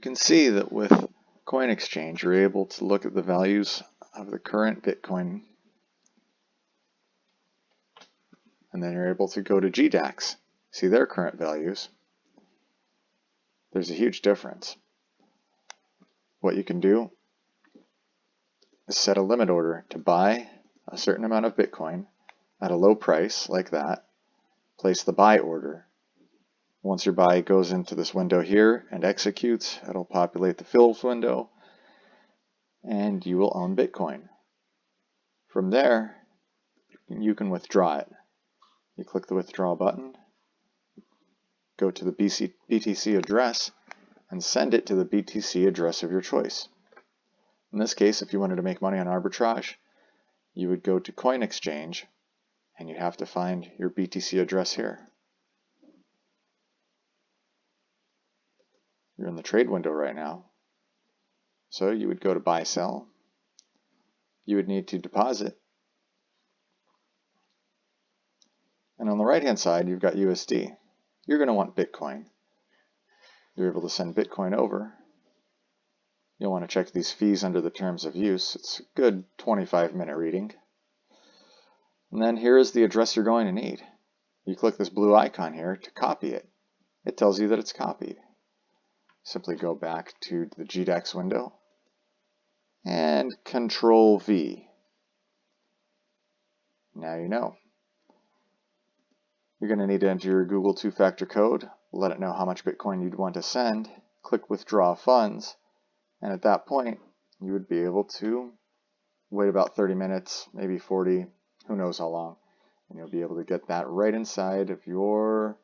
You can see that with Coin Exchange, you're able to look at the values of the current Bitcoin, and then you're able to go to GDAX, see their current values. There's a huge difference. What you can do is set a limit order to buy a certain amount of Bitcoin at a low price like that. Place the buy order. Once your buy goes into this window here and executes, it'll populate the fills window and you will own Bitcoin. From there, you can withdraw it. You click the withdraw button, go to the BTC address, and send it to the BTC address of your choice. In this case, if you wanted to make money on arbitrage, you would go to Coin Exchange and you have to find your BTC address here. You're in the trade window right now. So you would go to buy sell. You would need to deposit. And on the right hand side, you've got USD. You're going to want Bitcoin. You're able to send Bitcoin over. You'll want to check these fees under the terms of use. It's a good 25-minute reading. And then here is the address you're going to need. You click this blue icon here to copy it. It tells you that it's copied. Simply go back to the GDAX window and Control V. Now you know. You're going to need to enter your Google two-factor code, let it know how much Bitcoin you'd want to send, click Withdraw Funds, and at that point you would be able to wait about 30 minutes, maybe 40, who knows how long, and you'll be able to get that right inside of your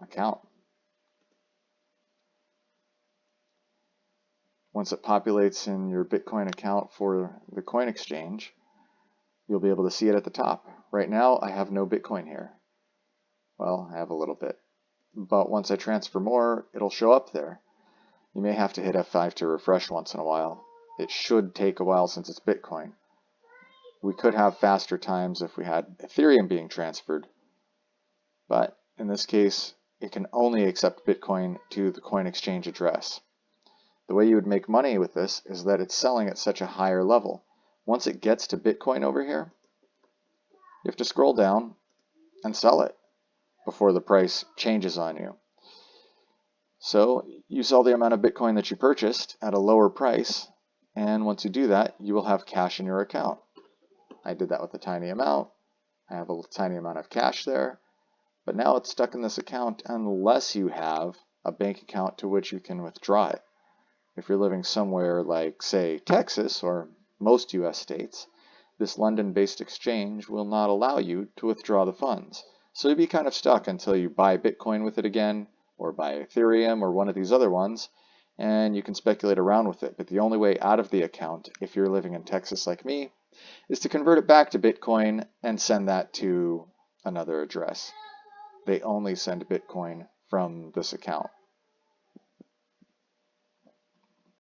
account. Once it populates in your Bitcoin account for the Coin Exchange, you'll be able to see it at the top. Right now, I have no Bitcoin here. Well, I have a little bit. But once I transfer more, it'll show up there. You may have to hit F5 to refresh once in a while. It should take a while since it's Bitcoin. We could have faster times if we had Ethereum being transferred. But in this case, it can only accept Bitcoin to the Coin Exchange address. The way you would make money with this is that it's selling at such a higher level. Once it gets to Bitcoin over here, you have to scroll down and sell it before the price changes on you. So you sell the amount of Bitcoin that you purchased at a lower price, and once you do that, you will have cash in your account. I did that with a tiny amount. I have a tiny amount of cash there, but now it's stuck in this account unless you have a bank account to which you can withdraw it. If you're living somewhere like, say, Texas or most US states, this London-based exchange will not allow you to withdraw the funds. So you'll be kind of stuck until you buy Bitcoin with it again, or buy Ethereum or one of these other ones, and you can speculate around with it. But the only way out of the account, if you're living in Texas like me, is to convert it back to Bitcoin and send that to another address. They only send Bitcoin from this account.